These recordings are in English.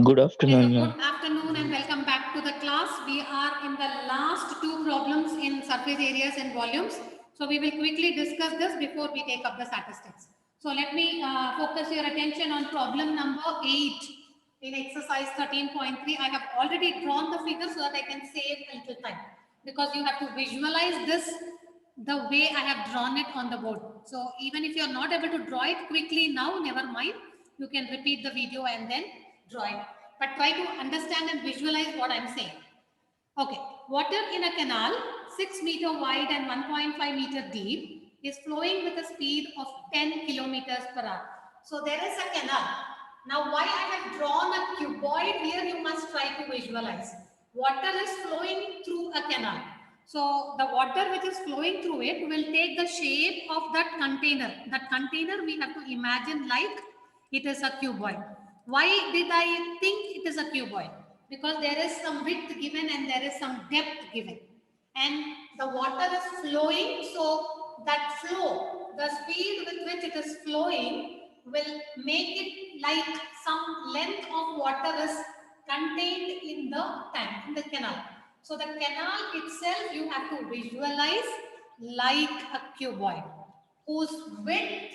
Good It is a afternoon, good ma'am. afternoon and welcome back to the class. We are in the last two problems in surface areas and volumes. So we will quickly discuss this before we take up the statistics. So let me focus your attention on problem number 8 in exercise 13.3. I have already drawn the figure so that I can save a little time because you have to visualize this the way I have drawn it on the board. So even if you are not able to draw it quickly now, never mind. You can repeat the video and then draw it. But try to understand and visualize what I'm saying. Okay, water in a canal 6 meter wide and 1.5 meter deep is flowing with a speed of 10 kilometers per hour. So there is a canal. Now why I have drawn a cuboid here, you must try to visualize. Water is flowing through a canal. So the water which is flowing through it will take the shape of that container. That container we have to imagine like it is a cuboid. Why did I think it is a cuboid? Because there is some width given and there is some depth given. And the water is flowing, so that flow, the speed with which it is flowing will make it like some length of water is contained in the tank, in the canal. So the canal itself you have to visualize like a cuboid whose width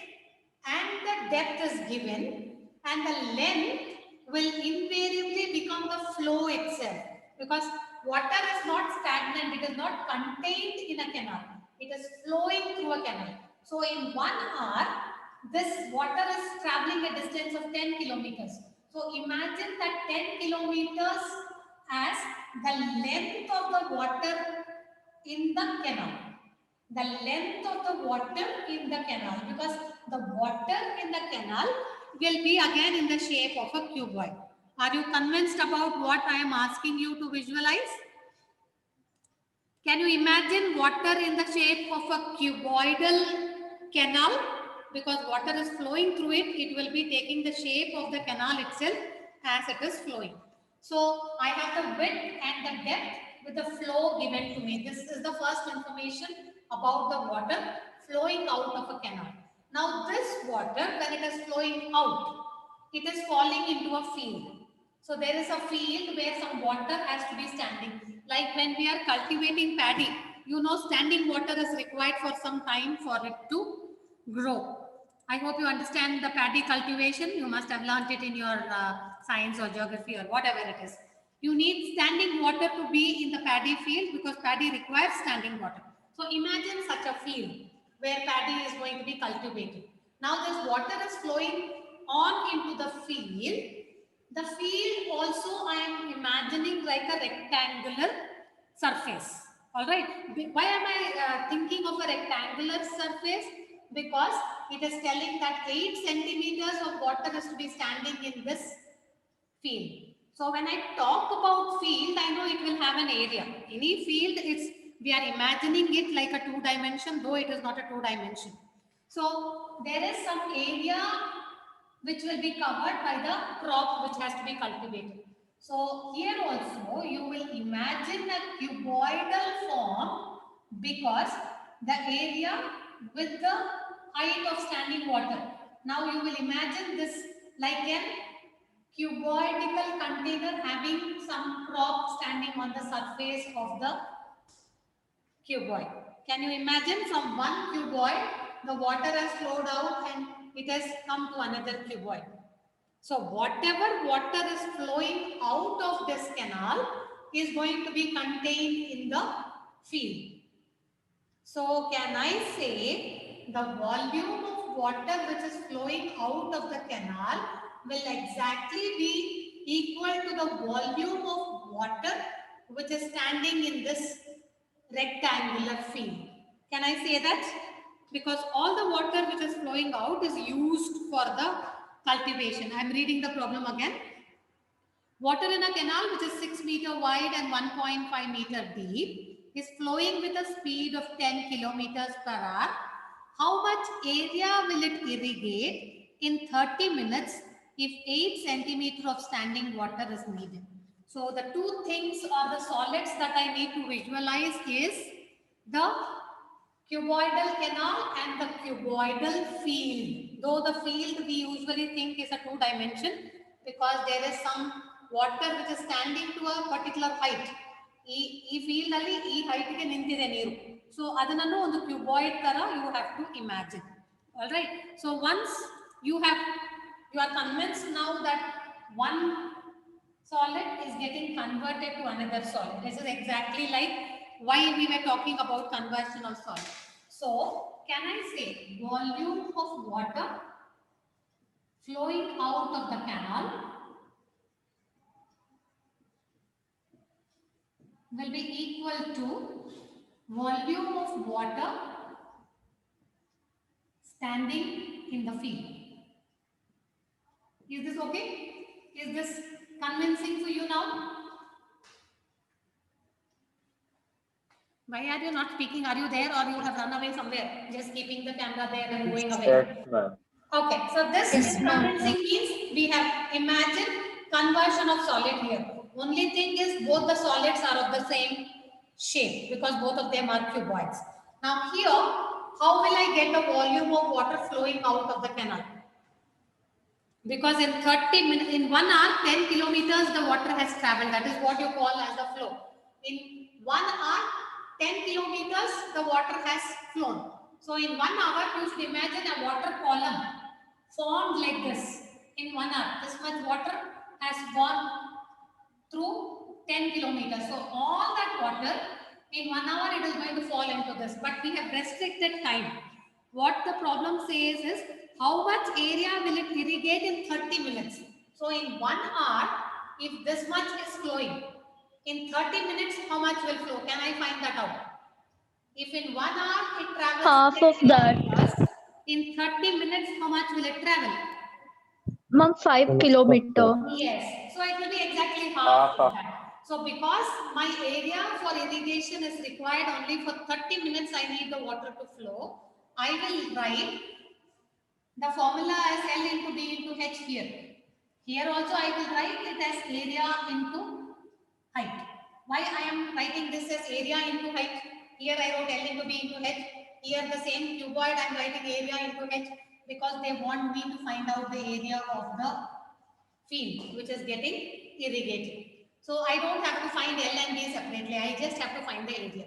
and the depth is given and the length will invariably become the flow itself because water is not stagnant, it is not contained in a canal, it is flowing through a canal. So in 1 hour this water is traveling a distance of 10 kilometers. So imagine that 10 kilometers as the length of the water in the canal, the length of the water in the canal, because the water in the canal will be again in the shape of a cuboid. Are you convinced about what I am asking you to visualize? Can you imagine water in the shape of a cuboidal canal? Because water is flowing through it, it will be taking the shape of the canal itself as it is flowing. So I have the width and the depth with the flow given to me. This is the first information about the water flowing out of a canal. Now this water, when it is flowing out, it is falling into a field. So there is a field where some water has to be standing. Like when we are cultivating paddy, you know standing water is required for some time for it to grow. I hope you understand the paddy cultivation. You must have learnt it in your science or geography or whatever it is. You need standing water to be in the paddy field because paddy requires standing water. So imagine such a field where paddy is going to be cultivated. Now this water is flowing on into the field. The field also I am imagining like a rectangular surface. All right. Why am I thinking of a rectangular surface? Because it is telling that 8 centimeters of water is to be standing in this field. So when I talk about field, I know it will have an area. Any field, we are imagining it like a 2 dimension, though it is not a 2 dimension. So there is some area which will be covered by the crop which has to be cultivated. So here also you will imagine a cuboidal form because the area with the height of standing water. Now you will imagine this like a cuboidal container having some crop standing on the surface of the cuboid. Can you imagine from one cuboid, the water has flowed out and it has come to another cuboid. So whatever water is flowing out of this canal is going to be contained in the field. So can I say the volume of water which is flowing out of the canal will exactly be equal to the volume of water which is standing in this rectangular field. Can I say that? Because all the water which is flowing out is used for the cultivation. I am reading the problem again. Water in a canal which is 6 meter wide and 1.5 meter deep is flowing with a speed of 10 kilometers per hour. How much area will it irrigate in 30 minutes if 8 centimeter of standing water is needed? So the two things or the solids that I need to visualize is the cuboidal canal and the cuboidal field. Though the field we usually think is a 2 dimension because there is some water which is standing to a particular height. ಈ field ಅಲ್ಲಿ ಈ height ಗೆ ನಿಂತಿದೆ ನೀರು. So ಅದನ್ನು ಒಂದು cuboid ತರ you have to imagine. All right. So once you are convinced now that one solid is getting converted to another solid. This is exactly like why we were talking about conversion of solid. So can I say volume of water flowing out of the canal will be equal to volume of water standing in the field. Is this okay? Is this convincing to you now? Why are you not speaking? Are you there or you have run away somewhere? Just keeping the camera there and going away. Yes, ma'am. Okay, so this is convincing means we have imagined conversion of solid here. Only thing is both the solids are of the same shape because both of them are cuboids. Now here, how will I get the volume of water flowing out of the canal? Because in 30 minutes, in 1 hour, 10 kilometers the water has traveled. That is what you call as the flow. In 1 hour, 10 kilometers the water has flown. So in 1 hour, you should imagine a water column formed like this. In 1 hour, this much water has gone through 10 kilometers. So all that water in 1 hour it is going to fall into this. But we have restricted time. What the problem says is how much area will it irrigate in 30 minutes. So in 1 hour, if this much is flowing, in 30 minutes how much will flow? Can I find that out? If in 1 hour it travels Half of that. in 30 minutes how much will it travel? Ma'am, 5 kilometer. Yes, so it will be exactly half Half of of- that. So because my area for irrigation is required only for 30 minutes, I need the water to flow. I will write the formula as L into B into H here. Here also I will write it as area into height. Why I am writing this as area into height? Here I wrote L into B into H. Here the same cuboid I am writing area into H because they want me to find out the area of the field which is getting irrigated. So I don't have to find L and B separately. I just have to find the area.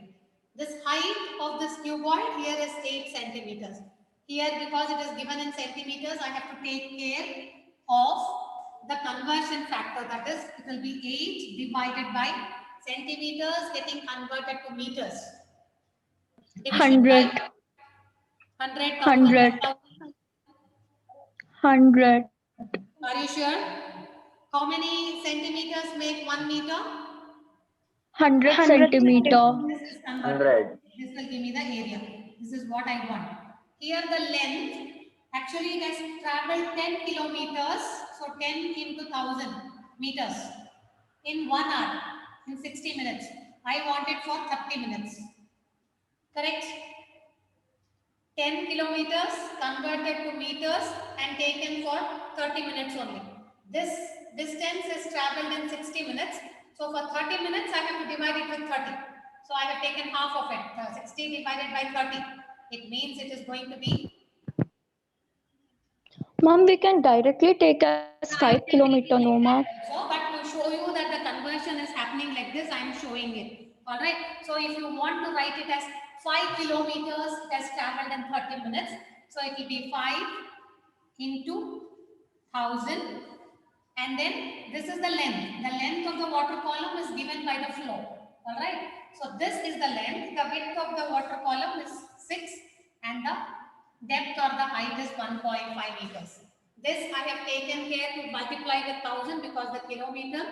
This height of this cuboid here is 8 centimeters. Here, because it is given in centimeters, I have to take care of the conversion factor. That is, it will be 8 divided by centimeters getting converted to meters. It should 100. write 100, 100. 100. Are you sure? How many centimeters make 1 meter? 100 centimeter. This is converted. 100. This will give me the area. This is what I want. Here the length, actually it has traveled 10 kilometers. So 10 into 1000 meters in 1 hour, in 60 minutes. I want it for 30 minutes. Correct? 10 kilometers converted to meters and taken for 30 minutes only. This distance is traveled in 60 minutes. So for 30 minutes, I have to divide it with 30. So I have taken half of it. 60 divided by 30. It means it is going to be. Ma'am, we can directly take as 5 kilometer, no ma'am. So, but to show you that the conversion is happening like this, I am showing it. All right. So if you want to write it as 5 kilometers, it has traveled in 30 minutes. So it will be 5 into 1000. And then this is the length. The length of the water column is given by the flow. All right. So this is the length. The width of the water column is 6 and the depth or the height is 1.5 meters. This I have taken care to multiply with 1000 because the kilometer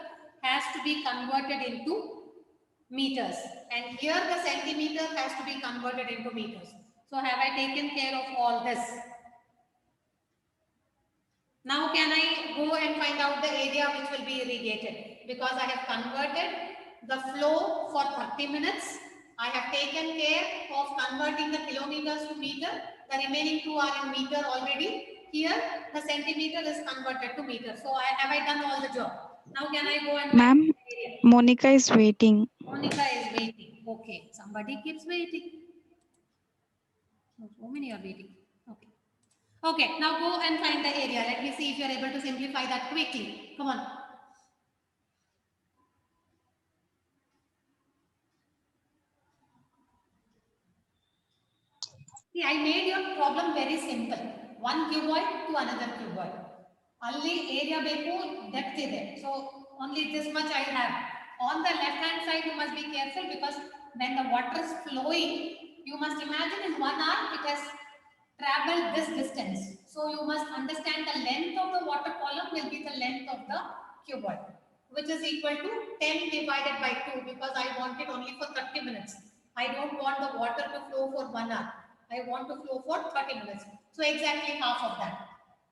has to be converted into meters. And here the centimeter has to be converted into meters. So have I taken care of all this? Now can I go and find out the area which will be irrigated? Because I have converted the flow for 30 minutes. I have taken care of converting the kilometers to meter. The remaining 2 are in meter already. Here the centimeter is converted to meter. So have I done all the job? Now can I go and Ma'am, find the area? Monica is waiting. Monica is waiting. Okay, somebody keeps waiting. Oh, so many are waiting. Okay. Okay, now go and find the area. Let me see if you are able to simplify that quickly. Come on. See, I made your problem very simple. One cuboid to another cuboid. Only area beku depth ide. So only this much I have. On the left hand side, you must be careful because when the water is flowing, you must imagine in 1 hour it has traveled this distance. So you must understand the length of the water column will be the length of the cuboid, which is equal to 10 divided by 2 because I want it only for 30 minutes. I don't want the water to flow for 1 hour. I want to flow for 30 minutes. So exactly half of that.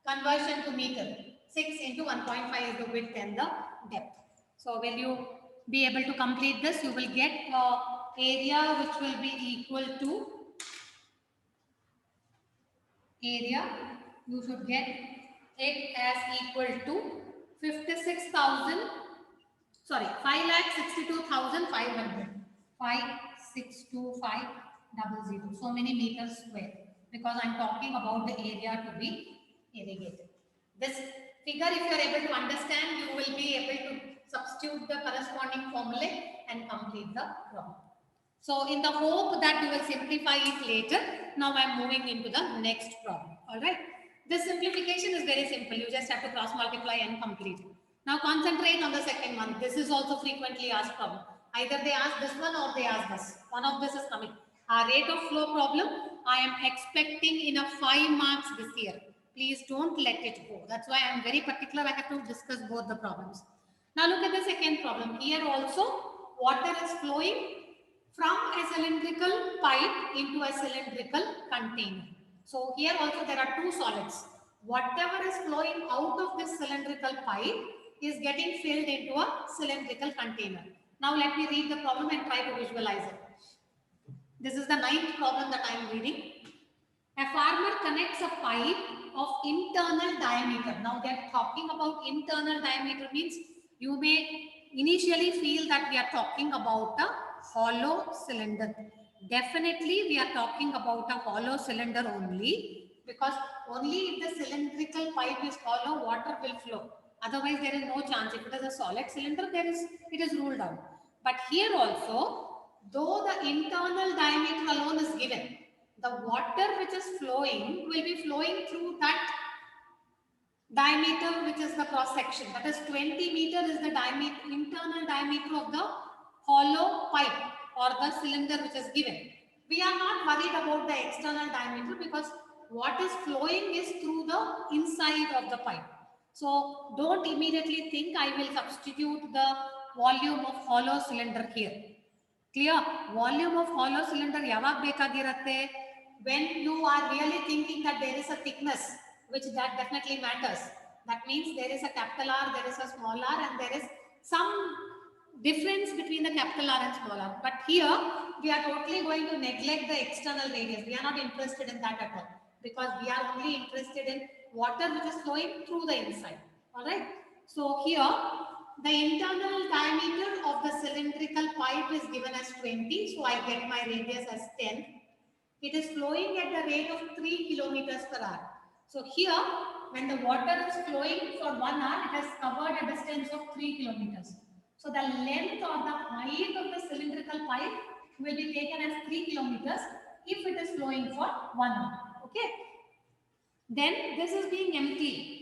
Conversion to meter. 6 into 1.5 is the width and the depth. So when you be able to complete this, you will get area which will be equal to area. You should get it as equal to 56,000. Sorry, 5,62,500. 5,625,000. So many meters square because I'm talking about the area to be irrigated. This figure, if you are able to understand, you will be able to substitute the corresponding formula and complete the problem. So in the hope that you will simplify it later, now I am moving into the next problem. All right. This simplification is very simple. You just have to cross multiply and complete it. Now concentrate on the second one. This is also frequently asked problem. Either they ask this one or they ask this. One of this is coming. Our rate of flow problem, I am expecting in a 5 marks this year. Please don't let it go. That's why I am very particular. I have to discuss both the problems. Now look at the second problem. Here also water is flowing from a cylindrical pipe into a cylindrical container. So here also there are two solids. Whatever is flowing out of this cylindrical pipe is getting filled into a cylindrical container. Now let me read the problem and try to visualize it. This is the 9th problem that I am reading. A farmer connects a pipe of internal diameter. Now they are talking about internal diameter means you may initially feel that we are talking about a hollow cylinder. Definitely we are talking about a hollow cylinder only because only if the cylindrical pipe is hollow, water will flow. Otherwise there is no chance. If it is a solid cylinder, it is ruled out. But here also, though the internal diameter alone is given, the water which is flowing will be flowing through that diameter which is the cross section. That is 20 meter is the diameter, internal diameter of the hollow pipe or the cylinder which is given. We are not worried about the external diameter because what is flowing is through the inside of the pipe. So don't immediately think I will substitute the volume of hollow cylinder here. Clear? Volume of hollow cylinder yavag bekagiratte when you are really thinking that there is a thickness, which that definitely matters. That means there is a capital R, there is a small r, and there is some difference between the capital R and small r. But here we are totally going to neglect the external radius. We are not interested in that at all because we are only interested in water which is flowing through the inside. All right. So here the internal diameter of the cylindrical pipe is given as 20. So I get my radius as 10. It is flowing at the rate of 3 kilometers per hour. So here, when the water is flowing for 1 hour, it has covered a distance of 3 kilometers. So the length or the height of the cylindrical pipe will be taken as 3 kilometers if it is flowing for 1 hour. Okay. Then this is being empty.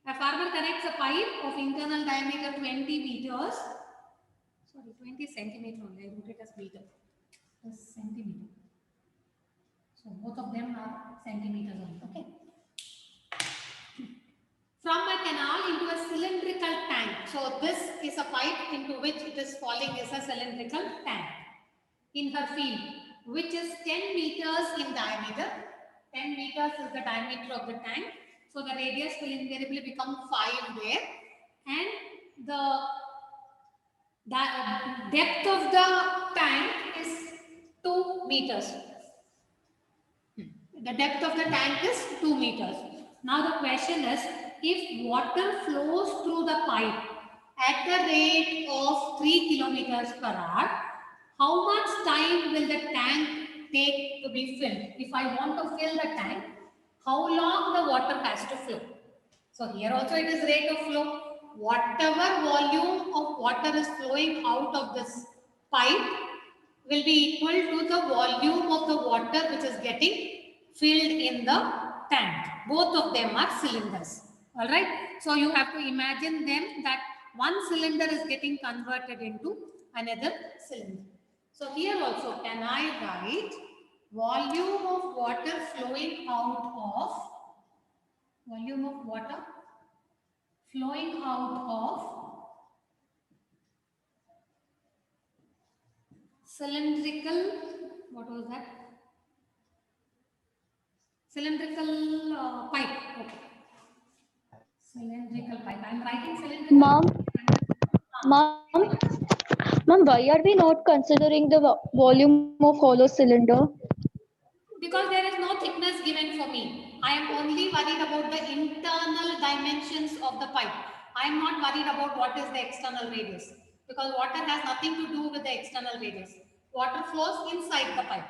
A farmer connects a pipe of internal diameter 20 meters. Sorry, 20 centimeter only. I wrote it as meter. This centimeter. So both of them are centimeters only. Okay. From a canal into a cylindrical tank. So this is a pipe into which it is falling is a cylindrical tank in her field, which is 10 meters in diameter. 10 meters is the diameter of the tank. So the radius will invariably become 5 there. And the depth of the tank is 2 meters. The depth of the tank is 2 meters. Now the question is, if water flows through the pipe at the rate of 3 kilometers per hour, how much time will the tank take to be filled? If I want to fill the tank, how long the water has to flow? So here also it is rate of flow. Whatever volume of water is flowing out of this pipe will be equal to the volume of the water which is getting filled in the tank. Both of them are cylinders. All right. So you have to imagine them that one cylinder is getting converted into another cylinder. So here also, can I write volume of water flowing out of cylindrical, what was that? Cylindrical pipe. Okay. Cylindrical pipe. I am writing cylindrical. Ma'am, why are we not considering the volume of hollow cylinder? Because there is no thickness given for me. I am only worried about the internal dimensions of the pipe. I am not worried about what is the external radius. Because water has nothing to do with the external radius. Water flows inside the pipe.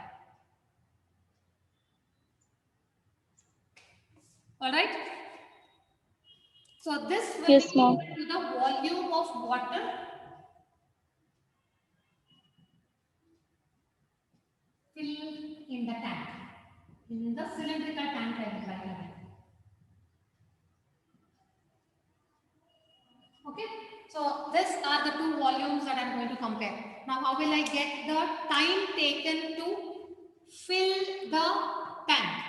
Alright? So this will Yes, be ma'am. equal to the volume of water filled in the tank. In the cylindrical tank, I will write that. Okay, so these are the two volumes that I am going to compare. Now, how will I get the time taken to fill the tank?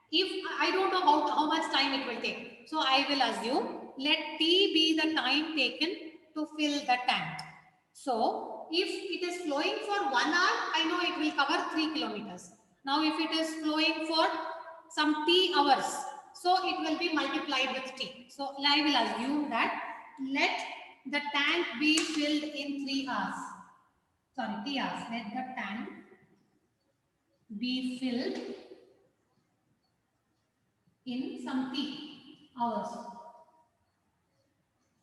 If I don't know how much time it will take, so I will assume let T be the time taken to fill the tank. So, if it is flowing for 1 hour, I know it will cover 3 kilometers. Now, if it is flowing for some T hours, so it will be multiplied with T. So, I will assume that let the tank be filled in 3 hours. Sorry, T hours. Let the tank be filled in some T hours.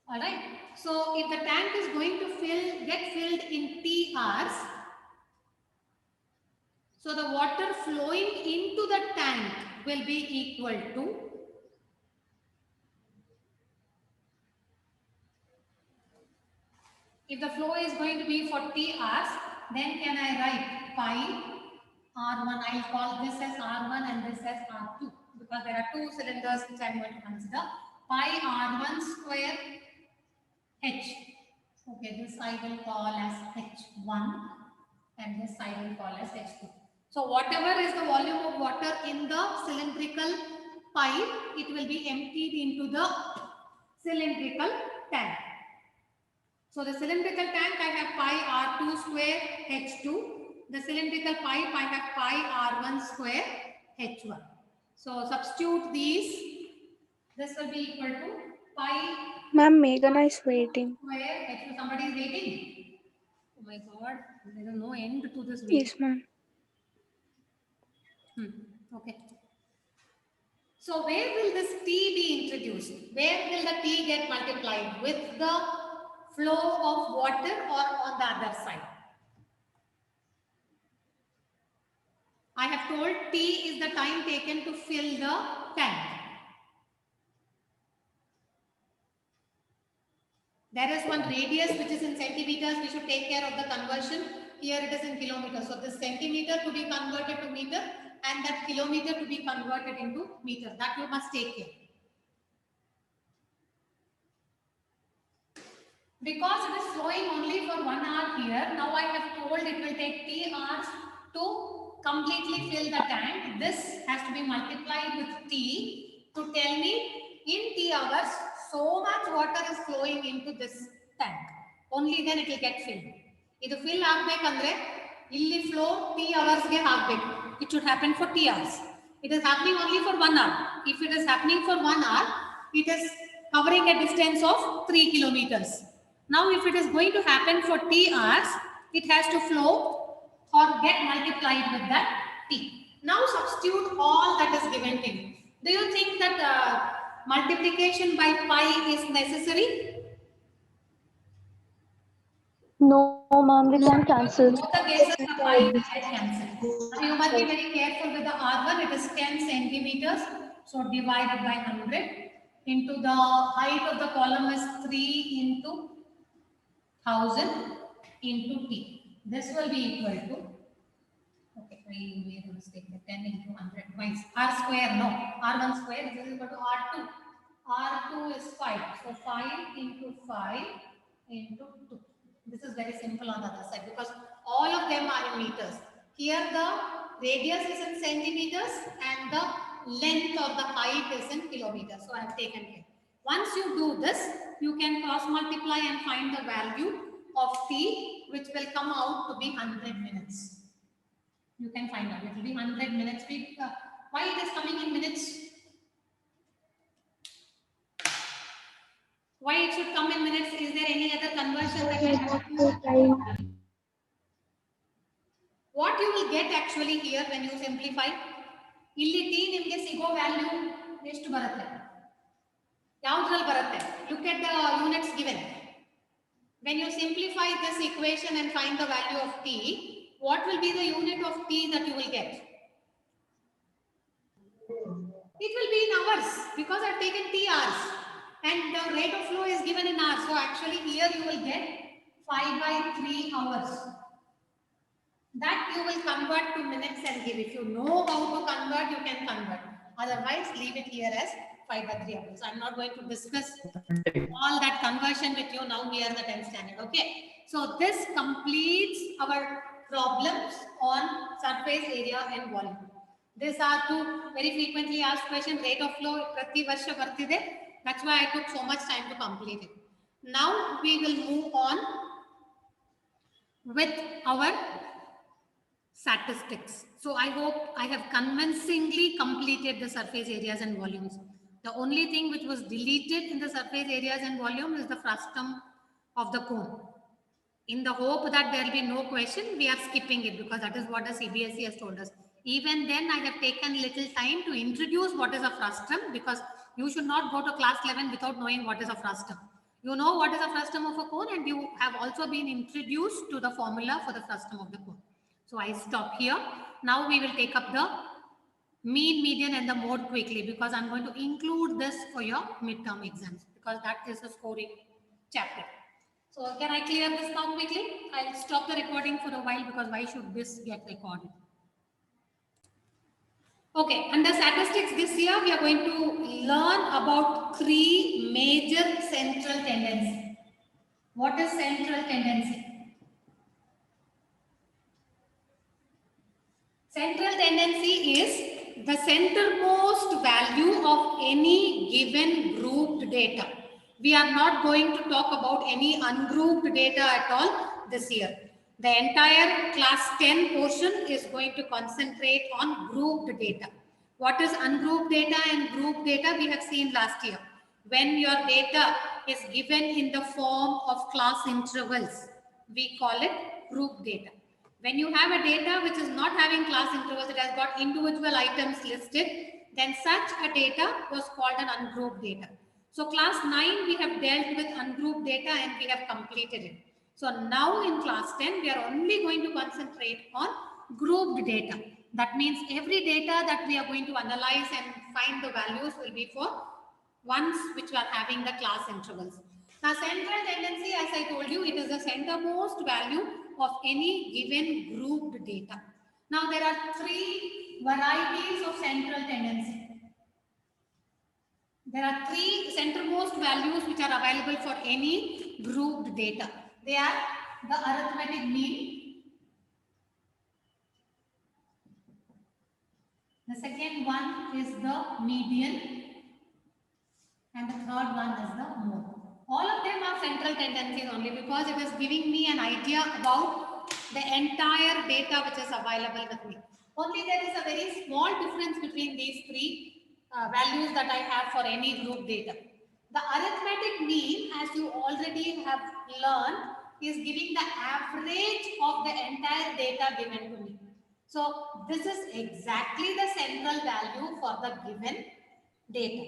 All right. So, if the tank is going to get filled in T hours, so the water flowing into the tank will be equal to if the flow is going to be for T hours, then can I write pi R1, I'll call this as R1 and this as R2 because there are two cylinders which I'm going to consider. Pi R1 square H. Okay, this I will call as H1 and this I will call as H2. So whatever is the volume of water in the cylindrical pipe, it will be emptied into the cylindrical tank. So the cylindrical tank I have pi R2 square H2. The cylindrical pipe I have pi R1 square H1. So substitute these. This will be equal to pi. Ma'am, Meghana is waiting. Square H2. Somebody is waiting. Oh my God, there is no end to this wait. Yes, ma'am. Okay. So where will this T be introduced? Where will the T get multiplied? With the flow of water or on the other side? I have told T is the time taken to fill the tank. There is one radius which is in centimeters. We should take care of the conversion. Here it is in kilometers. So this centimeter to be converted to meter and that kilometer to be converted into meter. That you must take care. Because it is flowing only for 1 hour here, now I have told it will take T hours to completely fill the tank. This has to be multiplied with T to tell me in T hours so much water is flowing into this tank. Only then it will get filled. Idu fill aagbekanದ್ರೆ ಇಲ್ಲಿ flow T hours ಗೆ aagbeku. It should happen for T hours. It is happening only for 1 hour. If it is happening for 1 hour, it is covering a distance of 3 kilometers. Now, if it is going to happen for T hours, it has to flow or get multiplied with that T. Now, substitute all that is given to you. Do you think that multiplication by pi is necessary? No, ma'am, we can cancel. Both the cases the pi will get cancelled. Now, you must be very careful with the R1. It is 10 centimeters. So, divided by 100 into the height of the column is 3 into 1000 into T. This will be equal to, Okay, I made a mistake. 10 into 100 twice. R square, no. R1 square is equal to R2. R2 is 5. So 5 into 5 into 2. This is very simple on the other side because all of them are in meters. Here the radius is in centimeters and the length or the height is in kilometers. So I have taken here. Once you do this, you can cross multiply and find the value of t, which will come out to be 100 minutes. You can find out. It will be 100 minutes. Why it is coming in minutes? Why it should come in minutes? Is there any other conversion that you have? What you will get actually here when you simplify? ಇಲ್ಲಿ t ನಿಮಗೆ ಸಿಗೋ value ಎಷ್ಟು ಬರುತ್ತೆ? ಯಾವುದ್ರಲ್ಲಿ ಬರುತ್ತೆ? Look at the units given. When you simplify this equation and find the value of t, what will be the unit of t that you will get? It will be in hours because I've taken t hours and the rate of flow is given in hours. So actually here you will get 5/3 hours. That you will convert to minutes and give. If you know how to convert, you can convert. Otherwise, leave it here as 5/3 hours. I'm not going to discuss all that conversion with you now. We are the 10th standard. Okay. So this completes our problems on surface area and volume. These are two very frequently asked questions. Rate of flow prati varsha bartide. That's why I took so much time to complete it. Now we will move on with our statistics. So I hope I have convincingly completed the surface areas and volumes. The only thing which was deleted in the surface areas and volume is the frustum of the cone. In the hope that there will be no question, we are skipping it because that is what the CBSE has told us. Even then, I have taken little time to introduce what is a frustum because you should not go to class 11 without knowing what is a frustum. You know what is a frustum of a cone and you have also been introduced to the formula for the frustum of the cone. So I stop here. Now we will take up the mean, median and the mode quickly because I'm going to include this for your midterm exams because that is a scoring chapter. So can I clear this now quickly? I'll stop the recording for a while because why should this get recorded? Okay, under statistics this year we are going to learn about 3 major central tendencies. What is central tendency? Central tendency is the centermost value of any given grouped data. We are not going to talk about any ungrouped data at all this year. The entire class 10 portion is going to concentrate on grouped data. What is ungrouped data and grouped data? We have seen last year. When your data is given in the form of class intervals, we call it grouped data. When you have a data which is not having class intervals, it has got individual items listed, then such a data was called an ungrouped data. So class 9, we have dealt with ungrouped data and we have completed it. So now in class 10, we are only going to concentrate on grouped data. That means every data that we are going to analyze and find the values will be for ones which are having the class intervals. Now central tendency, as I told you, it is the centermost value of any given grouped data. Now there are 3 varieties of central tendency. There are 3 centermost values which are available for any grouped data. They are the arithmetic mean, the second one is the median, and the third one is the mode. All of them are central tendencies only because it is giving me an idea about the entire data which is available with me. Only there is a very small difference between these 3 values that I have for any group data. The arithmetic mean, as you already have learned, is giving the average of the entire data given to me. So this is exactly the central value for the given data.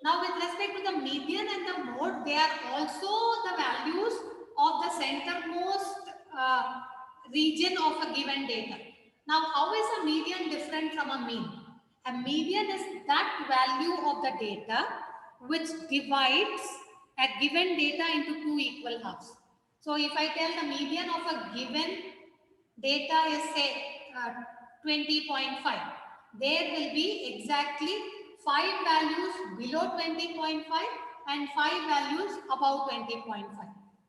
Now with respect to the median and the mode, they are also the values of the centermost region of a given data. Now how is a median different from a mean? A median is that value of the data which divides a given data into 2 equal halves. So if I tell the median of a given data is say 20.5. There will be exactly 5 values below 20.5 and 5 values above 20.5.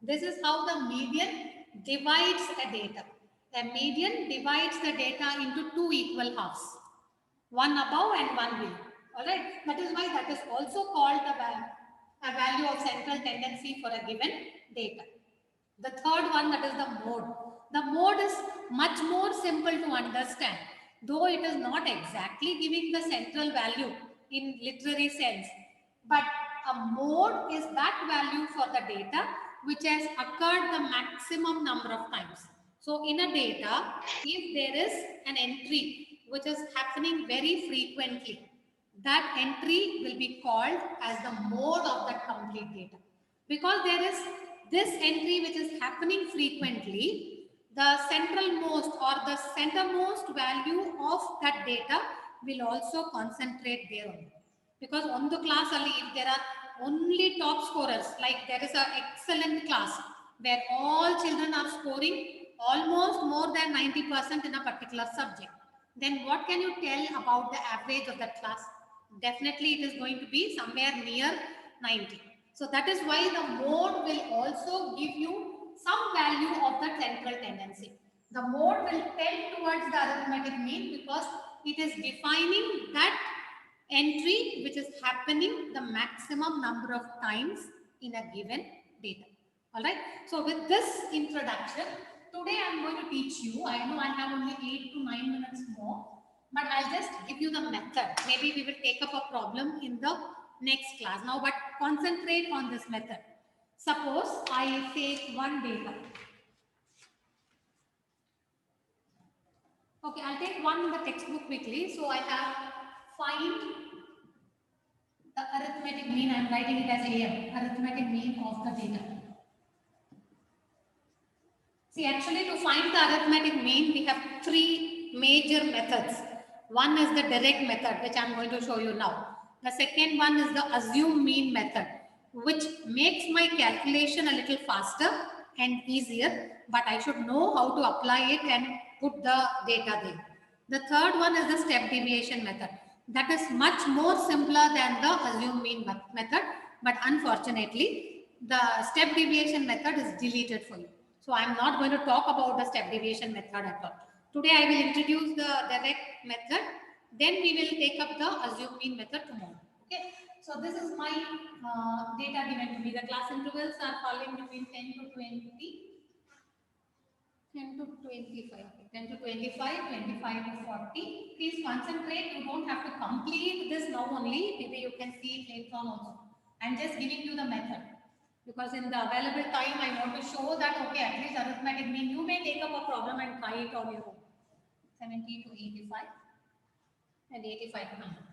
This is how the median divides the data. The median divides the data into two equal halves, one above and one below. All right. That is why that is also called a value of central tendency for a given data. The third one, that is the mode. The mode is much more simple to understand, though it is not exactly giving the central value in literary sense. But a mode is that value for the data which has occurred the maximum number of times. So in a data, if there is an entry which is happening very frequently, that entry will be called as the mode of that complete data. Because there is this entry which is happening frequently, the centralmost or the centermost value of that data will also concentrate there only. Because on the class only, if there are only top scorers, like there is an excellent class where all children are scoring almost more than 90% in a particular subject, then what can you tell about the average of that class? Definitely it is going to be somewhere near 90. So that is why the mode will also give you some value of the central tendency. The mode will tend towards the arithmetic mean because it is defining that entry which is happening the maximum number of times in a given data. All right. So with this introduction, today I am going to teach you. I know I have only 8 to 9 minutes more, but I'll just give you the method. Maybe we will take up a problem in the next class now, but concentrate on this method. Suppose I take one data. Okay, I'll take one in the textbook quickly. So I have find the arithmetic mean. I'm writing it as AM, arithmetic mean of the data. See, actually to find the arithmetic mean, we have three major methods. One is the direct method, which I'm going to show you now. The second one is the assume mean method, which makes my calculation a little faster and easier, but I should know how to apply it and put the data there. The third one is the step deviation method. That is much more simpler than the assume mean method, but unfortunately, the step deviation method is deleted for you. So I'm not going to talk about the step deviation method at all. Today I will introduce the direct method. Then we will take up the assume mean method tomorrow. Okay. So this is my data given to me. The class intervals are falling between 10 to 20. 10 to 25, 10 to 25, 25 to 40. Please concentrate. You don't have to complete this now only. Maybe you can see it later on also. I'm just giving you the method. Because in the available time, I want to show that, okay, at least arithmetic mean, you may take up a problem and try it on your own. 70 to 85 and 85 to 100.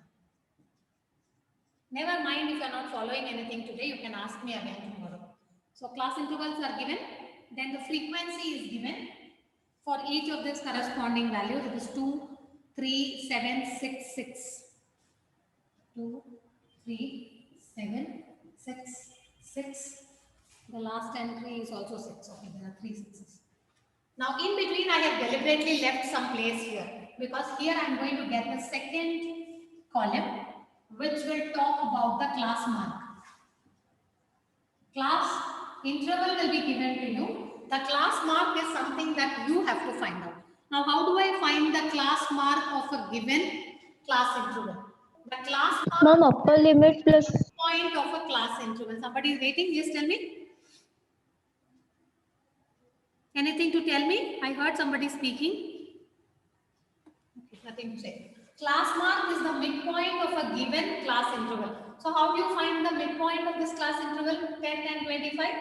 Never mind if you are not following anything today, you can ask me again tomorrow. So class intervals are given, then the frequency is given for each of this corresponding value. It is 2, 3, 7, 6, 6. 2, 3, 7, 6, 6. The last entry is also 6. Okay, there are 3 6s. Now in between I have deliberately left some place here because here I am going to get the second column which will talk about the class mark. Class interval will be given to you. The class mark is something that you have to find out. Now how do I find the class mark of a given class interval? The class mark Ma'am, upper limit plus point of a class interval. Somebody is waiting. Yes, tell me. Anything to tell me? I heard somebody speaking. Okay, nothing to say. Class mark is the midpoint of a given class interval. So how do you find the midpoint of this class interval? 10 and 25.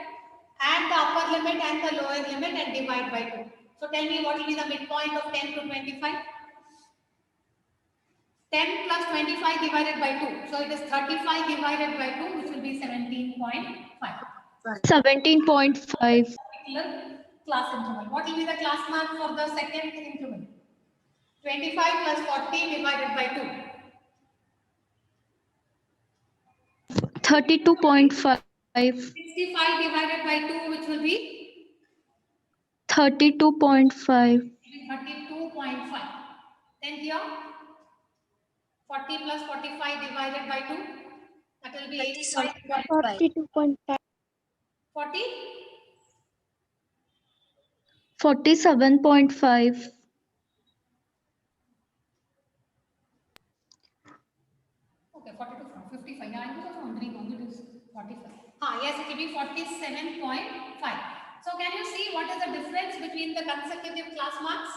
Add the upper limit and the lower limit and divide by 2. So tell me what will be the midpoint of 10 to 25? 10 plus 25 divided by 2. So it is 35 divided by 2, which will be 17.5. 17.5. Particular class interval. What will be the class mark for the second interval? 25 plus 40 divided by 2. 32.5. 65 divided by 2, which will be 32.5. 32.5. Then here 40 plus 45 divided by 2, that will be 85. 42.5. 40. 47.5. Okay, 42 from 55. Yeah, I was also wondering how it is 45. Yes, it will be 47.5. So can you see what is the difference between the consecutive class marks?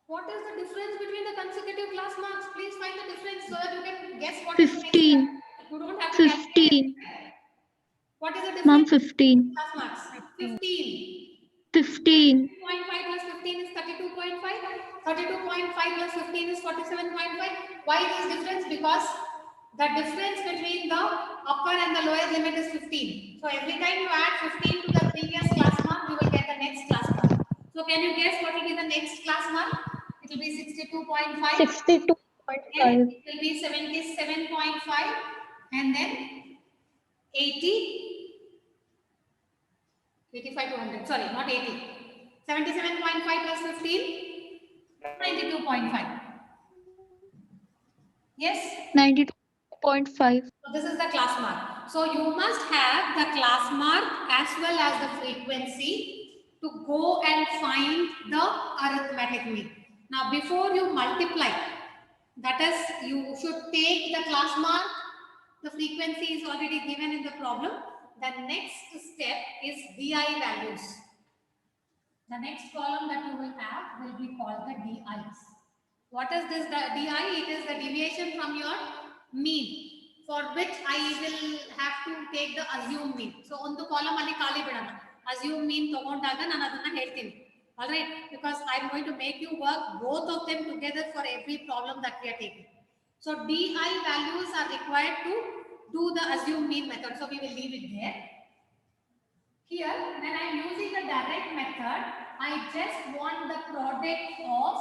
What is the difference between the consecutive class marks? Please find the difference so that you can guess what is the next 15. class. You don't have to calculate it. 15. What is the Ma'am, difference? 15. Class marks. 15. 15. 0.5 plus 15 is 32.5. 32.5 plus 15 is 47.5. Why this difference? Because the difference between the upper and the lower limit is 15. So every time you add 15 to the previous class mark, you will get the next class mark. So can you guess what will be the next class mark? It will be 62.5. 62.5. Then it will be 77.5 and then 80. 85 to 100. Sorry, not 80. 77.5 plus 15, 92.5. Yes? 92.5. So this is the class mark. So you must have the class mark as well as the frequency to go and find the arithmetic mean. Now before you multiply, that is, you should take the class mark. The frequency is already given in the problem. The next step is DI values. The next column that you will have will be called the DIs. What is this DI? It is the deviation from your mean, for which I will have to take the assumed mean. So on the column ali kali bidana. Assumed mean togondaga ನಾನು ಅದನ್ನ ಹೇಳ್ತೀನಿ. All right, because I am going to make you work both of them together for every problem that we are taking. So DI values are required to do the assumed mean method. So we will leave it there. Here, when I am using the direct method, I just want the product of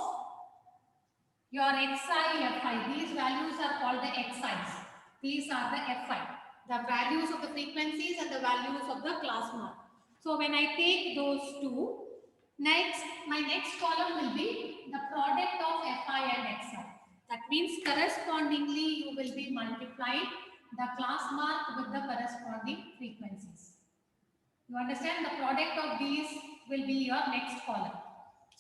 your xi, fi. These values are called the xi's. These are the fi. The values of the frequencies and the values of the class mark. So when I take those two, my next column will be the product of fi and xi. That means correspondingly you will be multiplying the class mark with the corresponding frequencies. You understand? The product of these will be your next column.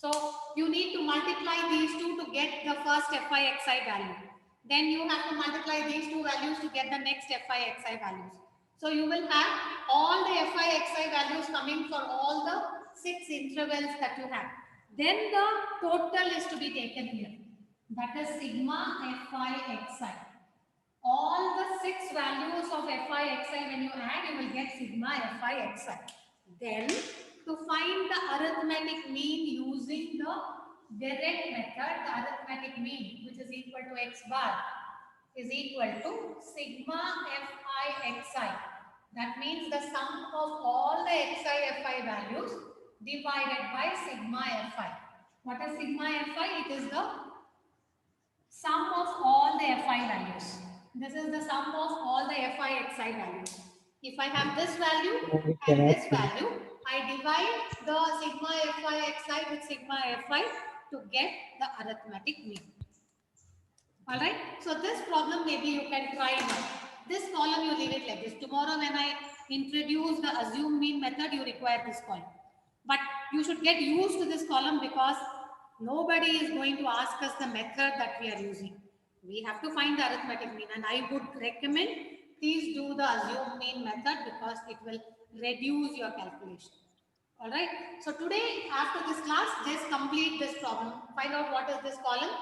So you need to multiply these two to get the first fi xi value. Then you have to multiply these two values to get the next fi xi values. So you will have all the fi xi values coming for all the 6 intervals that you have. Then the total is to be taken here. That is sigma fi xi. All the 6 values of fi xi, when you add, you will get sigma fi xi. Then to find the arithmetic mean using the direct method, the arithmetic mean, which is equal to x bar, is equal to sigma fi xi. That means the sum of all the xi fi values divided by sigma fi. What is sigma fi? It is the sum of all the fi values. This is the sum of all the fi xi values. If I have this value and this value, I divide the sigma fi xi with sigma fi to get the arithmetic mean. All right. So this problem maybe you can try now. This column you leave it like this. Tomorrow when I introduce the assume mean method, you require this column. But you should get used to this column because nobody is going to ask us the method that we are using. We have to find the arithmetic mean, and I would recommend please do the assume mean method because it will reduce your calculation. All right. So today after this class, just complete this problem. Find out what is this column,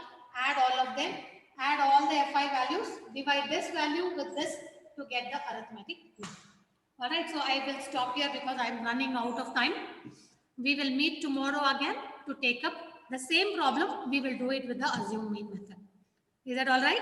add all of them, add all the fi values, divide this value with this to get the arithmetic mean. All right. So I will stop here because I am running out of time. We will meet tomorrow again to take up the same problem. We will do it with the assume mean method. Is that all right?